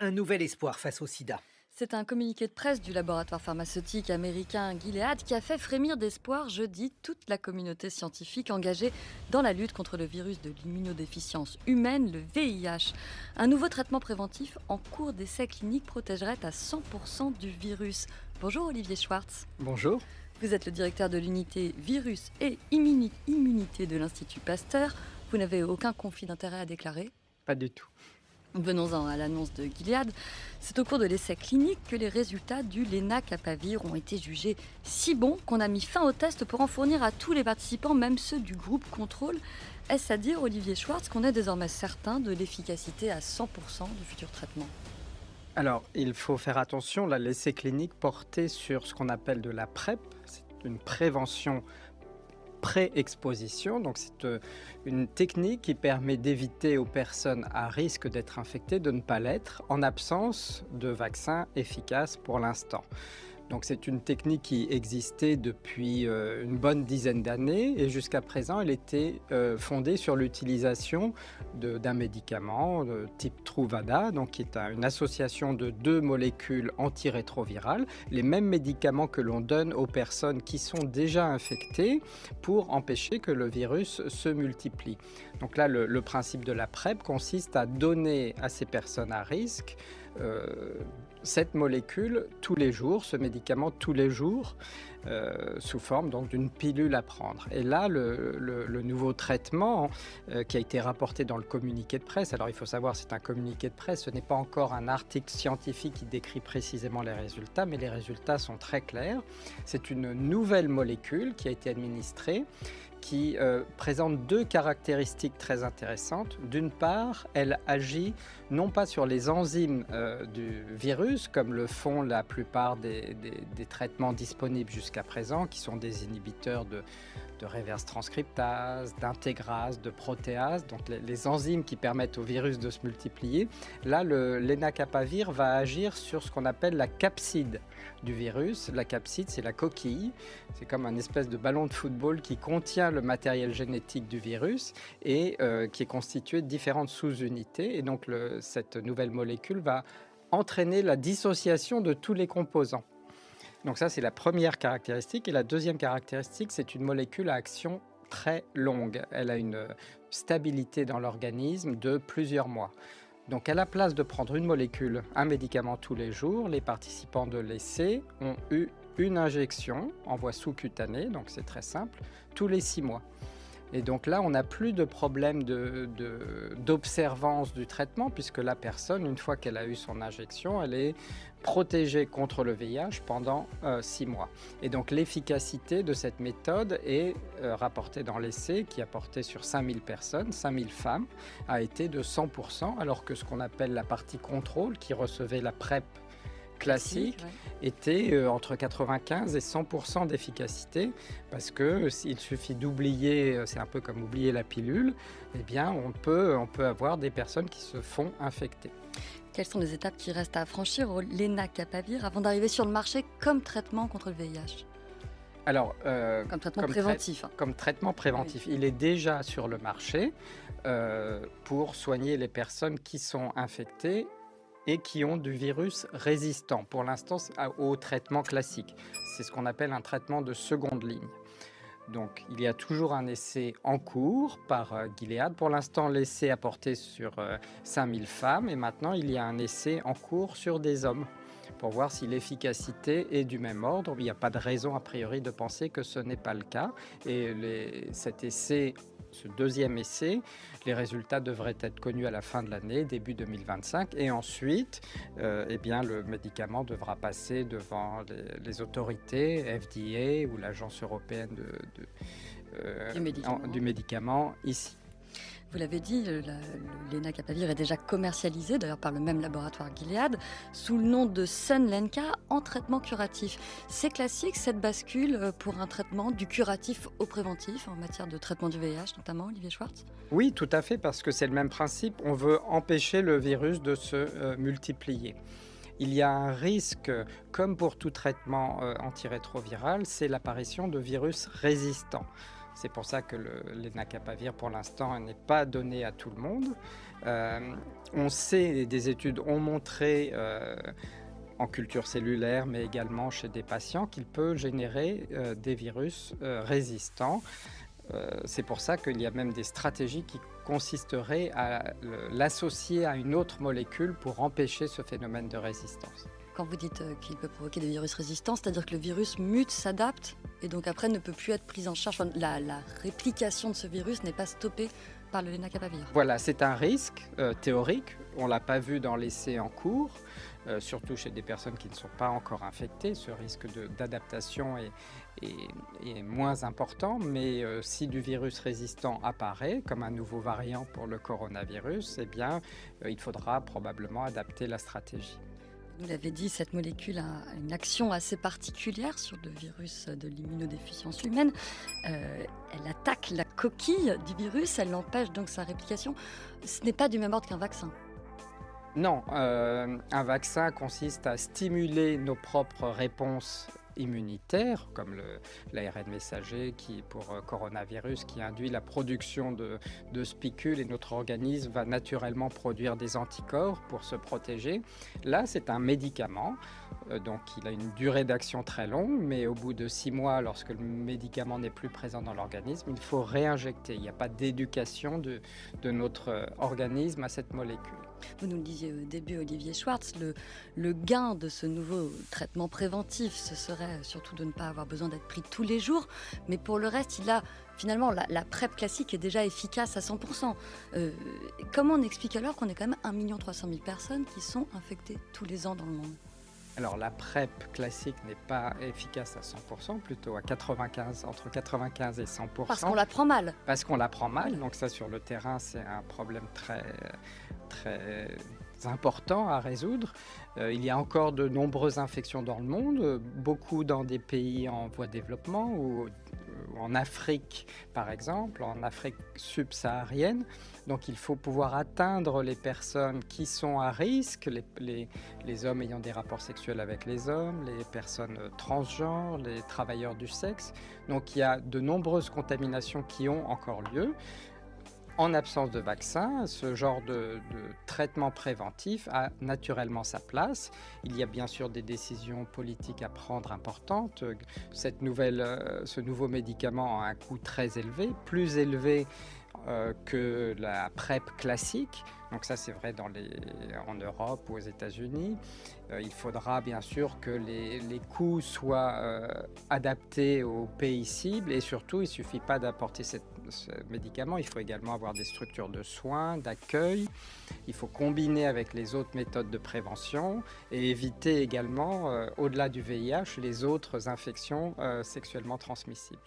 Un nouvel espoir face au sida. C'est un communiqué de presse du laboratoire pharmaceutique américain Gilead qui a fait frémir d'espoir jeudi toute la communauté scientifique engagée dans la lutte contre le virus de l'immunodéficience humaine, le VIH. Un nouveau traitement préventif en cours d'essai clinique protégerait à 100% du virus. Bonjour Olivier Schwartz. Bonjour. Vous êtes le directeur de l'unité virus et immunité de l'Institut Pasteur. Vous n'avez aucun conflit d'intérêt à déclarer? Pas du tout. Venons-en à l'annonce de Gilead. C'est au cours de l'essai clinique que les résultats du lenacapavir ont été jugés si bons qu'on a mis fin au test pour en fournir à tous les participants, même ceux du groupe contrôle. Est-ce à dire, Olivier Schwartz, qu'on est désormais certain de l'efficacité à 100% du futur traitement? Alors, il faut faire attention, là, l'essai clinique portait sur ce qu'on appelle de la PrEP, c'est une prévention pré-exposition. Donc c'est une technique qui permet d'éviter aux personnes à risque d'être infectées de ne pas l'être en absence de vaccin efficace pour l'instant. Donc c'est une technique qui existait depuis une bonne dizaine d'années et jusqu'à présent elle était fondée sur l'utilisation d'un médicament de type Truvada, donc qui est une association de deux molécules antirétrovirales, les mêmes médicaments que l'on donne aux personnes qui sont déjà infectées pour empêcher que le virus se multiplie. Donc là le principe de la PrEP consiste à donner à ces personnes à risque cette molécule tous les jours, ce médicament tous les jours, sous forme donc d'une pilule à prendre. Et là, le nouveau traitement qui a été rapporté dans le communiqué de presse, alors il faut savoir c'est un communiqué de presse, ce n'est pas encore un article scientifique qui décrit précisément les résultats, mais les résultats sont très clairs. C'est une nouvelle molécule qui a été administrée, qui présente deux caractéristiques très intéressantes. D'une part, elle agit non pas sur les enzymes du virus, comme le font la plupart des traitements disponibles jusqu'à présent, qui sont des inhibiteurs de reverse transcriptase, d'intégrase, de protéase, donc les enzymes qui permettent au virus de se multiplier. Là, le lenacapavir va agir sur ce qu'on appelle la capside du virus. La capside, c'est la coquille. C'est comme un espèce de ballon de football qui contient le matériel génétique du virus et qui est constitué de différentes sous-unités. Et donc, cette nouvelle molécule va entraîner la dissociation de tous les composants. Donc ça, c'est la première caractéristique. Et la deuxième caractéristique, c'est une molécule à action très longue. Elle a une stabilité dans l'organisme de plusieurs mois. Donc à la place de prendre une molécule, un médicament tous les jours, les participants de l'essai ont eu une injection en voie sous-cutanée, donc c'est très simple, tous les 6 mois. Et donc là, on n'a plus de problème d'observance du traitement, puisque la personne, une fois qu'elle a eu son injection, elle est protégée contre le VIH pendant 6 mois. Et donc l'efficacité de cette méthode est rapportée dans l'essai, qui a porté sur 5000 personnes, 5000 femmes, a été de 100%, alors que ce qu'on appelle la partie contrôle, qui recevait la PrEP classique, était entre 95 et 100% d'efficacité, parce que s'il suffit d'oublier, c'est un peu comme oublier la pilule, eh bien on peut avoir des personnes qui se font infecter. Quelles sont les étapes qui restent à franchir au lenacapavir avant d'arriver sur le marché comme traitement contre le VIH? Alors, comme traitement préventif. Comme traitement préventif, oui. Il est déjà sur le marché pour soigner les personnes qui sont infectées et qui ont du virus résistant. Pour l'instant, au traitement classique. C'est ce qu'on appelle un traitement de seconde ligne. Donc, il y a toujours un essai en cours par Gilead. Pour l'instant, l'essai a porté sur 5000 femmes et maintenant, il y a un essai en cours sur des hommes pour voir si l'efficacité est du même ordre. Il n'y a pas de raison, a priori, de penser que ce n'est pas le cas. Et cet essai, ce deuxième essai, les résultats devraient être connus à la fin de l'année, début 2025. Et ensuite, eh bien, le médicament devra passer devant les autorités, FDA ou l'Agence européenne du médicament ici. Vous l'avez dit, le lenacapavir est déjà commercialisé, d'ailleurs par le même laboratoire Gilead, sous le nom de Sunlenca en traitement curatif. C'est classique cette bascule pour un traitement du curatif au préventif en matière de traitement du VIH, notamment, Olivier Schwartz? Oui, tout à fait, parce que c'est le même principe. On veut empêcher le virus de se multiplier. Il y a un risque, comme pour tout traitement antirétroviral, c'est l'apparition de virus résistants. C'est pour ça que le lenacapavir, pour l'instant, n'est pas donné à tout le monde. On sait, des études ont montré en culture cellulaire, mais également chez des patients, qu'il peut générer des virus résistants. C'est pour ça qu'il y a même des stratégies qui consisteraient à l'associer à une autre molécule pour empêcher ce phénomène de résistance. Quand vous dites qu'il peut provoquer des virus résistants, c'est-à-dire que le virus mute, s'adapte et donc après ne peut plus être pris en charge. Enfin, la réplication de ce virus n'est pas stoppée par le lenacapavir. Voilà, c'est un risque théorique. On ne l'a pas vu dans l'essai en cours, surtout chez des personnes qui ne sont pas encore infectées. Ce risque d'adaptation est moins important, mais si du virus résistant apparaît, comme un nouveau variant pour le coronavirus, eh bien, il faudra probablement adapter la stratégie. Vous l'avez dit, cette molécule a une action assez particulière sur le virus de l'immunodéficience humaine. Elle attaque la coquille du virus, elle empêche donc sa réplication. Ce n'est pas du même ordre qu'un vaccin. Non, un vaccin consiste à stimuler nos propres réponses immunitaires, comme l'ARN messager pour coronavirus, qui induit la production de spicules, et notre organisme va naturellement produire des anticorps pour se protéger. Là, c'est un médicament, donc il a une durée d'action très longue, mais au bout de 6 mois, lorsque le médicament n'est plus présent dans l'organisme, il faut réinjecter. Il n'y a pas d'éducation de notre organisme à cette molécule. Vous nous le disiez au début, Olivier Schwartz, le gain de ce nouveau traitement préventif, ce serait surtout de ne pas avoir besoin d'être pris tous les jours. Mais pour le reste, finalement, la PrEP classique est déjà efficace à 100%. Comment on explique alors qu'on est quand même 1 300 000 personnes qui sont infectées tous les ans dans le monde ? Alors la PrEP classique n'est pas efficace à 100%, plutôt à entre 95 et 100%. Parce qu'on la prend mal. Parce qu'on la prend mal, donc ça sur le terrain c'est un problème très important à résoudre. Il y a encore de nombreuses infections dans le monde, beaucoup dans des pays en voie de développement ou en Afrique par exemple, en Afrique subsaharienne. Donc il faut pouvoir atteindre les personnes qui sont à risque, les hommes ayant des rapports sexuels avec les hommes, les personnes transgenres, les travailleurs du sexe. Donc il y a de nombreuses contaminations qui ont encore lieu. En absence de vaccin, ce genre de traitement préventif a naturellement sa place. Il y a bien sûr des décisions politiques à prendre importantes. Ce nouveau médicament a un coût très élevé, plus élevé que la PrEP classique. Donc ça c'est vrai en Europe ou aux États-Unis. Il faudra bien sûr que les coûts soient adaptés aux pays cibles, et surtout il ne suffit pas d'apporter ce médicament, il faut également avoir des structures de soins, d'accueil. Il faut combiner avec les autres méthodes de prévention et éviter également, au-delà du VIH, les autres infections sexuellement transmissibles.